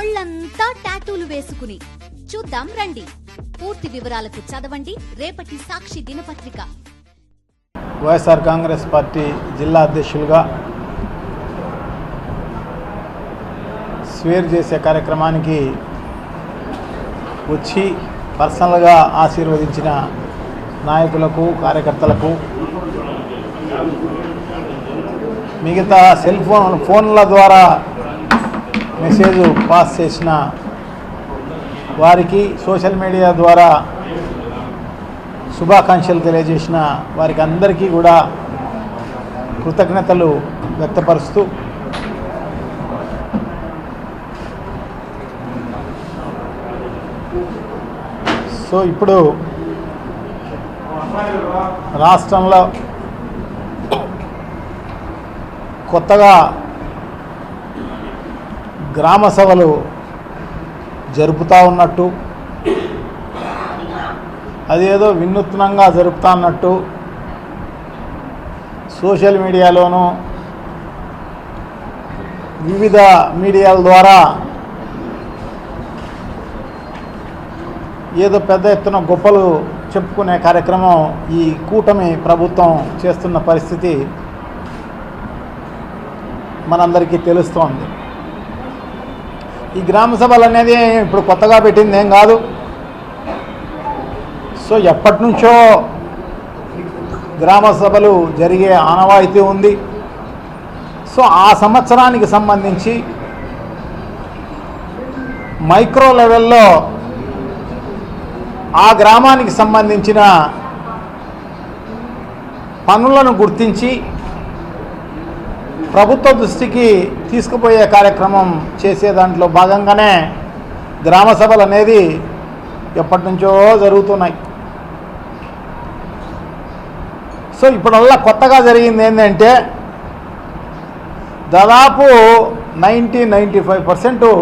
ఒళ్ళంతా టాటూలు వేసుకుని చూద్దాం రండి. పూర్తి వివరాలకు చదవండి రేపటి సాక్షి దినపత్రిక. వైఎస్ఆర్ కాంగ్రెస్ పార్టీ జిల్లా అధ్యక్షులుగా స్వేర్ చేసే కార్యక్రమానికి వచ్చి పర్సనల్గా ఆశీర్వదించిన నాయకులకు, కార్యకర్తలకు, మిగతా ఫోన్ల ద్వారా మెసేజ్ పాస్ చేసిన వారికి, సోషల్ మీడియా ద్వారా శుభాకాంక్షలు తెలియజేసిన వారికి అందరికీ కూడా కృతజ్ఞతలు వ్యక్తపరుస్తూ ఇప్పుడు రాష్ట్రంలో కొత్తగా గ్రామ సభలు జరుపుతూ ఉన్నట్టు, అదేదో వినూత్నంగా జరుపుతా అన్నట్టు సోషల్ మీడియాలోనూ వివిధ మీడియాల ద్వారా ఏదో పెద్ద ఎత్తున గొప్పలు చెప్పుకునే కార్యక్రమం ఈ కూటమి ప్రభుత్వం చేస్తున్న పరిస్థితి మనందరికీ తెలుస్తోంది. ఈ గ్రామ సభలు అనేది ఇప్పుడు కొత్తగా పెట్టింది ఏం కాదు. ఎప్పటి నుంచో గ్రామ సభలు జరిగే ఆనవాయితీ ఉంది. ఆ సంవత్సరానికి సంబంధించి మైక్రో లెవెల్లో ఆ గ్రామానికి సంబంధించిన పనులను గుర్తించి ప్రభుత్వ దృష్టికి తీసుకుపోయే కార్యక్రమం చేసే దాంట్లో భాగంగానే గ్రామ సభలు అనేది ఎప్పటి నుంచో జరుగుతున్నాయి. ఇప్పుడల్లా కొత్తగా జరిగింది ఏంటంటే దాదాపు 95%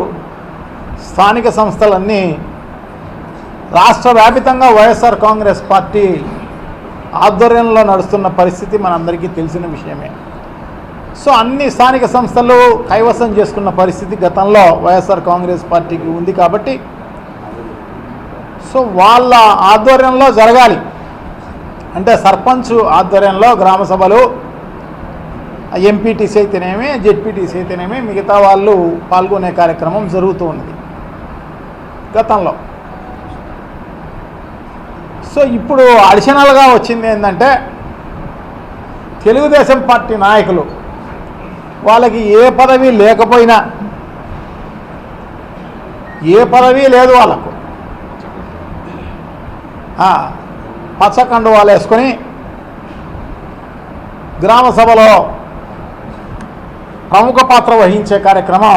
స్థానిక సంస్థలన్నీ రాష్ట్ర వ్యాపితంగా వైఎస్ఆర్ కాంగ్రెస్ పార్టీ ఆధ్వర్యంలో నడుస్తున్న పరిస్థితి మనందరికీ తెలిసిన విషయమే. అన్ని స్థానిక సంస్థలు కైవసం చేసుకున్న పరిస్థితి గతంలో వైఎస్ఆర్ కాంగ్రెస్ పార్టీకి ఉంది కాబట్టి వాళ్ళ ఆధ్వర్యంలో జరగాలి. అంటే సర్పంచ్ ఆధ్వర్యంలో గ్రామ సభలు, ఎంపీటీసీ అయితేనేమి, జెడ్పీటీసీ అయితేనేమి, మిగతా వాళ్ళు పాల్గొనే కార్యక్రమం జరుగుతూ ఉన్నది గతంలో. ఇప్పుడు అడిషనల్గా వచ్చింది ఏంటంటే తెలుగుదేశం పార్టీ నాయకులు వాళ్ళకి ఏ పదవి లేకపోయినా, ఏ పదవి లేదు వాళ్ళకు, పచ్చకండువాలు వేసుకొని గ్రామ సభలో ప్రముఖ పాత్ర వహించే కార్యక్రమం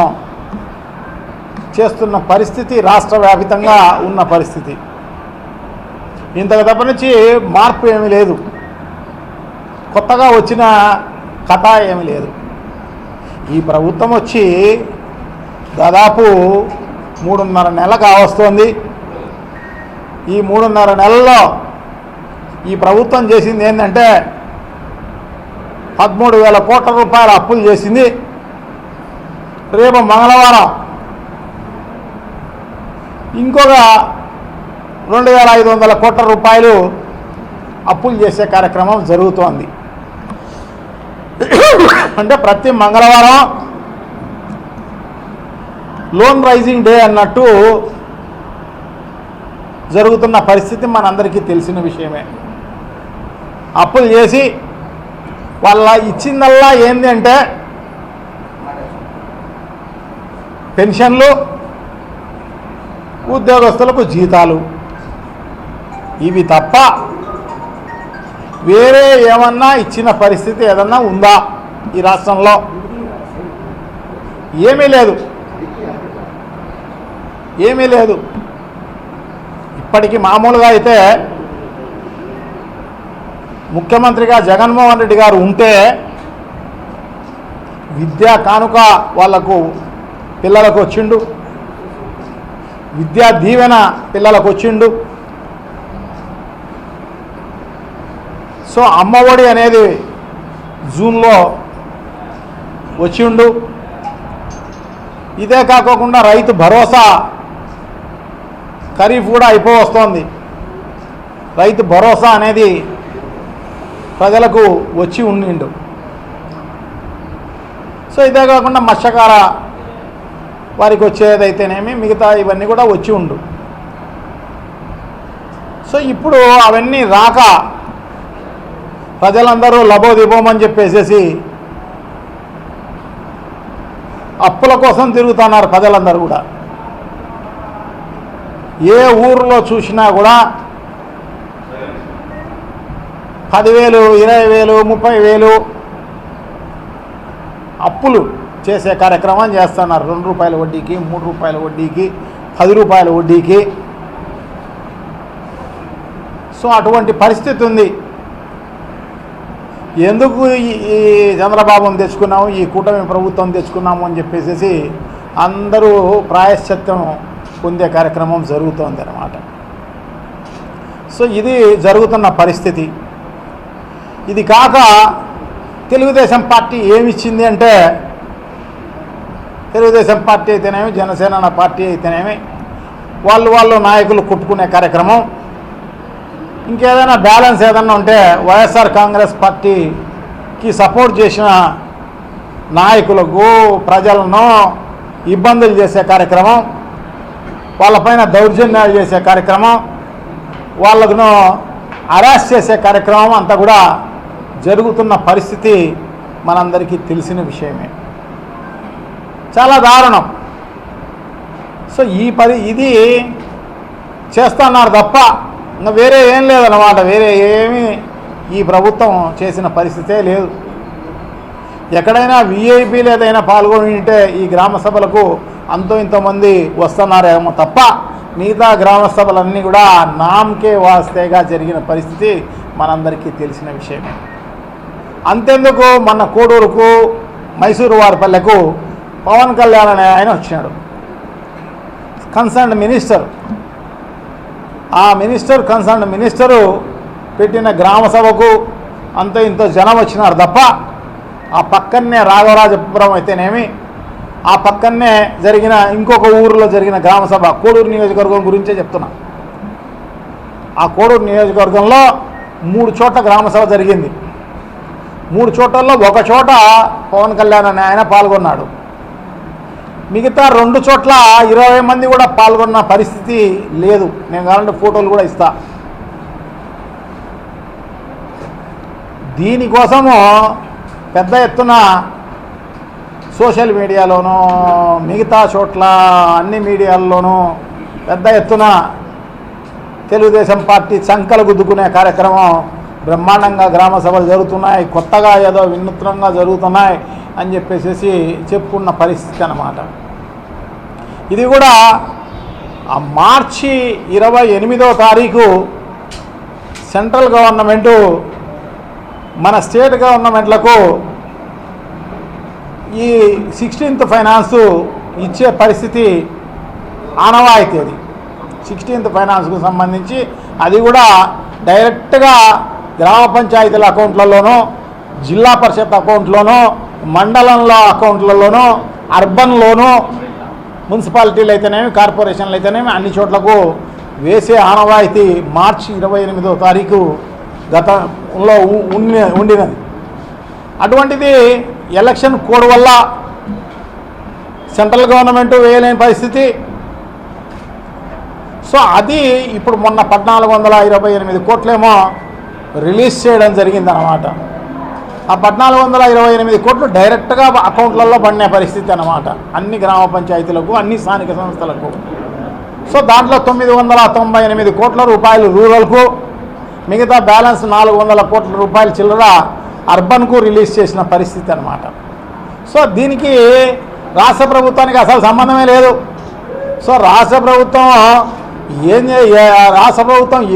చేస్తున్న పరిస్థితి రాష్ట్ర వ్యాపితంగా ఉన్న పరిస్థితి. ఇంతకు తప్ప నుంచి మార్పు ఏమీ లేదు, కొత్తగా వచ్చిన కథ ఏమీ లేదు. ఈ ప్రభుత్వం వచ్చి దాదాపు 3.5 నెలలు కావస్తోంది. ఈ 3.5 నెలల్లో ఈ ప్రభుత్వం చేసింది ఏంటంటే 13,000 కోట్ల రూపాయల అప్పులు చేసింది. రేపు మంగళవారం ఇంకొక 2,500 కోట్ల రూపాయలు అప్పులు చేసే కార్యక్రమం జరుగుతోంది. అంటే ప్రతి మంగళవారం లోన్ రైజింగ్ డే అన్నట్టు జరుగుతున్న పరిస్థితి మనందరికీ తెలిసిన విషయమే. అప్పులు చేసి వాళ్ళ ఇచ్చిందల్లా ఏంది అంటే పెన్షన్లు, ఉద్యోగస్తులకు జీతాలు, ఇవి తప్ప వేరే ఏమన్నా ఇచ్చిన పరిస్థితి ఏదన్నా ఉందా ఈ రాష్ట్రంలో? ఏమీ లేదు, ఏమీ లేదు. ఇప్పటికీ మామూలుగా అయితే ముఖ్యమంత్రిగా జగన్మోహన్ రెడ్డి గారు ఉంటే విద్యా కానుక వాళ్లకు పిల్లలకు వచ్చిండు, విద్యా దీవెన పిల్లలకు వచ్చిండు. అమ్మఒడి అనేది జూన్లో వచ్చిండు. ఇదే కాకోకుండా రైతు భరోసా ఖరీఫ్ కూడా వస్తోంది. రైతు భరోసా అనేది ప్రజలకు వచ్చి ఉండిండు. సో ఇదే కాకుండా మత్స్యకార వారికి వచ్చేదైతేనేమి మిగతా ఇవన్నీ కూడా వచ్చి ఉండు. సో ఇప్పుడు అవన్నీ రాక ప్రజలందరూ లబోదిబోమని చెప్పేసేసి అప్పుల కోసం తిరుగుతున్నారు ప్రజలందరూ కూడా. ఏ ఊరిలో చూసినా కూడా 10,000, 20,000, 30,000 అప్పులు చేసే కార్యక్రమం చేస్తున్నారు. 2 రూపాయల వడ్డీకి, 3 రూపాయల వడ్డీకి, 10 రూపాయల వడ్డీకి. సో అటువంటి పరిస్థితి ఉంది. ఎందుకు ఈ చంద్రబాబుని తెచ్చుకున్నాము, ఈ కూటమి ప్రభుత్వం తెచ్చుకున్నాము అని చెప్పేసి అందరూ ప్రాయశ్చిత్తం పొందే కార్యక్రమం జరుగుతోంది అన్నమాట. సో ఇది జరుగుతున్న పరిస్థితి. ఇది కాక తెలుగుదేశం పార్టీ ఏమిచ్చింది అంటే, తెలుగుదేశం పార్టీ అయితేనేమి, జనసేన పార్టీ అయితేనేమి వాళ్ళు నాయకులు కొట్టుకునే కార్యక్రమం. ఇంకేదైనా బ్యాలెన్స్ ఏదన్నా ఉంటే వైఎస్ఆర్ కాంగ్రెస్ పార్టీకి సపోర్ట్ చేసిన నాయకులకు ప్రజలను ఇబ్బందులు చేసే కార్యక్రమం, వాళ్ళపైన దౌర్జన్యాలు చేసే కార్యక్రమం, వాళ్ళను అరెస్ట్ చేసే కార్యక్రమం అంతా కూడా జరుగుతున్న పరిస్థితి మనందరికీ తెలిసిన విషయమే. చాలా దారుణం. సో ఇది చేస్తున్నారు తప్ప ఇంకా వేరే ఏం లేదన్నమాట. వేరే ఏమీ ఈ ప్రభుత్వం చేసిన పరిస్థితే లేదు. ఎక్కడైనా వీఐపీలు ఏదైనా పాల్గొని ఉంటే ఈ గ్రామ సభలకు అంతో ఇంతమంది వస్తున్నారేమో తప్ప మిగతా గ్రామ సభలన్నీ కూడా నామకే వాస్తేగా జరిగిన పరిస్థితి మనందరికీ తెలిసిన విషయమే. అంతెందుకు మొన్న కోడూరుకు, మైసూరు వారిపల్లెకు పవన్ కళ్యాణ్ అనే ఆయన వచ్చినాడు, కన్సర్న్డ్ మినిస్టర్. ఆ కన్సర్న్డ్ మినిస్టరు పెట్టిన గ్రామ సభకు అంత ఇంత జనం వచ్చినారు తప్ప ఆ పక్కనే రాఘవరాజపురం అయితేనేమి, ఆ పక్కనే జరిగిన ఇంకొక ఊరిలో జరిగిన గ్రామ సభ, కోడూరు నియోజకవర్గం గురించే చెప్తున్నా. ఆ కోడూరు నియోజకవర్గంలో 3 చోట్ల గ్రామ సభ జరిగింది. 3 చోట్లలో ఒక చోట పవన్ కళ్యాణ్ అనే ఆయన పాల్గొన్నాడు. మిగతా 2 చోట్ల 20 మంది కూడా పాల్గొన్న పరిస్థితి లేదు. నేను కావాలంటే ఫోటోలు కూడా ఇస్తా. దీనికోసము పెద్ద ఎత్తున సోషల్ మీడియాలోనూ మిగతా చోట్ల అన్ని మీడియాల్లోనూ పెద్ద ఎత్తున తెలుగుదేశం పార్టీ చంకలు గుద్దుకునే కార్యక్రమం బ్రహ్మాండంగా గ్రామ సభలు జరుగుతున్నాయి, కొత్తగా ఏదో వినూత్నంగా జరుగుతున్నాయి అని చెప్పేసి చెప్పుకున్న పరిస్థితి అన్నమాట. ఇది కూడా మార్చి 28వ తారీఖు సెంట్రల్ గవర్నమెంటు మన స్టేట్ గవర్నమెంట్లకు ఈ 16th ఫైనాన్స్ ఇచ్చే పరిస్థితి ఆనవాయితీ. అది 16th ఫైనాన్స్కు సంబంధించి అది కూడా డైరెక్ట్గా గ్రామ పంచాయతీల అకౌంట్లలోనూ, జిల్లా పరిషత్ అకౌంట్లోనూ, మండలంలో అకౌంట్లలోనూ, అర్బన్లోనూ, మున్సిపాలిటీలు అయితేనేమి, కార్పొరేషన్లు అయితేనేమి అన్ని చోట్లకు వేసే ఆనవాయితీ మార్చి 28వ తారీఖు గతంలో ఉండినది. అటువంటిది ఎలక్షన్ కోడ్ వల్ల సెంట్రల్ గవర్నమెంట్ వేయలేని పరిస్థితి. సో అది ఇప్పుడు మొన్న 1428 కోట్లేమో రిలీజ్ చేయడం జరిగిందన్నమాట. ఆ 1428 కోట్లు డైరెక్ట్గా అకౌంట్లలో పడిన పరిస్థితి అన్నమాట అన్ని గ్రామ పంచాయతీలకు, అన్ని స్థానిక సంస్థలకు. సో దాంట్లో 998 కోట్ల రూపాయలు రూరల్కు, మిగతా బ్యాలెన్స్ 400 కోట్ల రూపాయల చిల్లర అర్బన్కు రిలీజ్ చేసిన పరిస్థితి అన్నమాట. సో దీనికి రాష్ట్ర ప్రభుత్వానికి అసలు సంబంధమే లేదు. సో రాష్ట్ర ప్రభుత్వం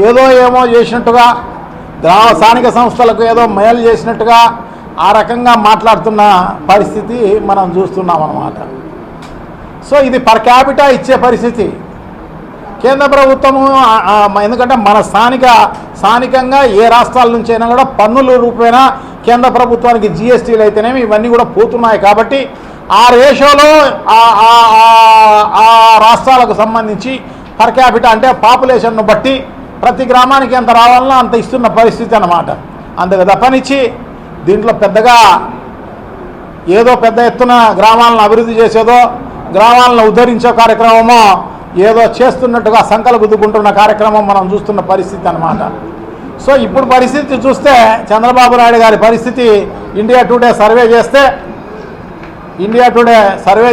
ఏదో ఏమో చేసినట్టుగా, స్థానిక సంస్థలకు ఏదో మేలు చేసినట్టుగా ఆ రకంగా మాట్లాడుతున్న పరిస్థితి మనం చూస్తున్నాం అన్నమాట. సో ఇది పర్ క్యాపిటా ఇచ్చే పరిస్థితి. కేంద్ర ప్రభుత్వము ఎందుకంటే మన స్థానికంగా ఏ రాష్ట్రాల నుంచి అయినా కూడా పన్నుల రూపేణా కేంద్ర ప్రభుత్వానికి జిఎస్టీలు అయితేనేమి ఇవన్నీ కూడా పోతున్నాయి. కాబట్టి ఆ రేషియోలో ఆ రాష్ట్రాలకు సంబంధించి పర్ క్యాపిటల్ అంటే పాపులేషన్ను బట్టి ప్రతి గ్రామానికి ఎంత రావాలన్నా అంత ఇస్తున్న పరిస్థితి అన్నమాట. అందుకు తప్పనిచ్చి దీంట్లో పెద్దగా ఏదో పెద్ద ఎత్తున గ్రామాలను అభివృద్ధి చేసేదో గ్రామాలను ఉద్ధరించే కార్యక్రమమో ఏదో చేస్తున్నట్టుగా సంకలు గుద్దుకుంటున్న కార్యక్రమం మనం చూస్తున్న పరిస్థితి అన్నమాట. సో ఇప్పుడు పరిస్థితి చూస్తే చంద్రబాబు నాయుడు గారి పరిస్థితి ఇండియా టుడే సర్వే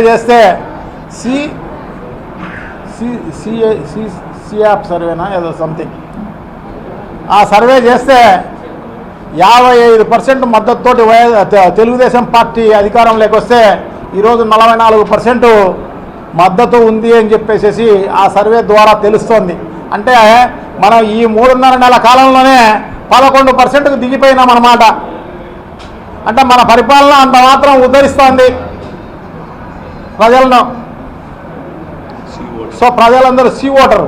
చేస్తే సియాప్ సర్వేనా ఏదో సంథింగ్ ఆ సర్వే చేస్తే 55% మద్దతుతోటి తెలుగుదేశం పార్టీ అధికారంలోకి వస్తే ఈరోజు 44% మద్దతు ఉంది అని చెప్పేసి ఆ సర్వే ద్వారా తెలుస్తోంది. అంటే మనం ఈ 3.5 నెలల కాలంలోనే 11%కు దిగిపోయినామన్నమాట. అంటే మన పరిపాలన అంత మాత్రం ఉద్ధరిస్తోంది ప్రజలను. సో ప్రజలందరూ C voter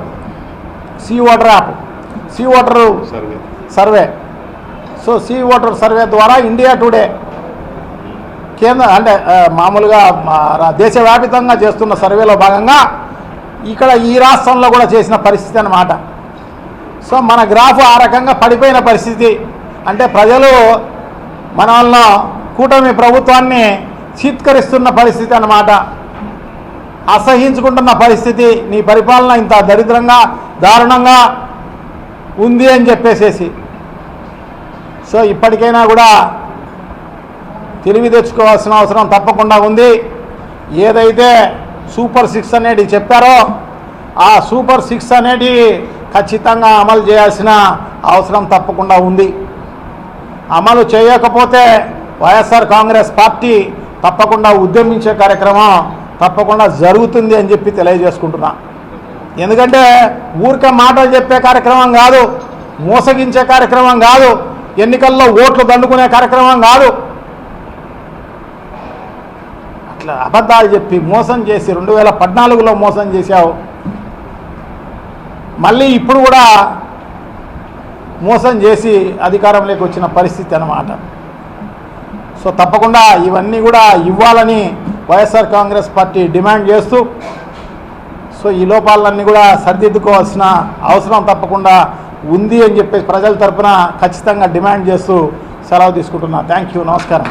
app C voter survey so C voter survey ద్వారా ఇండియా టుడే కేంద్ర అంటే మామూలుగా దేశవ్యాప్తంగా చేస్తున్న సర్వేలో భాగంగా ఇక్కడ ఈ రాష్ట్రంలో కూడా చేసిన పరిస్థితి అన్నమాట. సో మన గ్రాఫ్ ఆ రకంగా పడిపోయిన పరిస్థితి. అంటే ప్రజలు మన వల్ల కూటమి ప్రభుత్వాన్ని చీత్కరిస్తున్న పరిస్థితి అన్నమాట. అసహించుకుంటున్న పరిస్థితి. నీ పరిపాలన ఇంత దరిద్రంగా దారుణంగా ఉంది అని చెప్పేసేసి. సో ఇప్పటికైనా కూడా తెలివి తెచ్చుకోవాల్సిన అవసరం తప్పకుండా ఉంది. ఏదైతే సూపర్ 6 అనేది చెప్పారో ఆ సూపర్ 6 అనేది ఖచ్చితంగా అమలు చేయాల్సిన అవసరం తప్పకుండా ఉంది. అమలు చేయకపోతే వైఎస్ఆర్ కాంగ్రెస్ పార్టీ తప్పకుండా ఉద్యమించే కార్యక్రమం తప్పకుండా జరుగుతుంది అని చెప్పి తెలియజేసుకుంటున్నా. ఎందుకంటే ఊరికే మాటలు చెప్పే కార్యక్రమం కాదు, మోసగించే కార్యక్రమం కాదు, ఎన్నికల్లో ఓట్లు దండుకునే కార్యక్రమం కాదు. అట్లా అబద్ధాలు చెప్పి మోసం చేసి 2014లో మోసం చేశావు, మళ్ళీ ఇప్పుడు కూడా మోసం చేసి అధికారంలోకి వచ్చిన పరిస్థితి అన్నమాట. సో తప్పకుండా ఇవన్నీ కూడా ఇవ్వాలని వైఎస్ఆర్ కాంగ్రెస్ పార్టీ డిమాండ్ చేస్తూ సో ఈ లోపాలన్నీ కూడా సరిదిద్దుకోవాల్సిన అవసరం తప్పకుండా ఉంది అని చెప్పేసి ప్రజల తరఫున ఖచ్చితంగా డిమాండ్ చేస్తూ సెలవు తీసుకుంటున్నా. Thank you. నమస్కారం.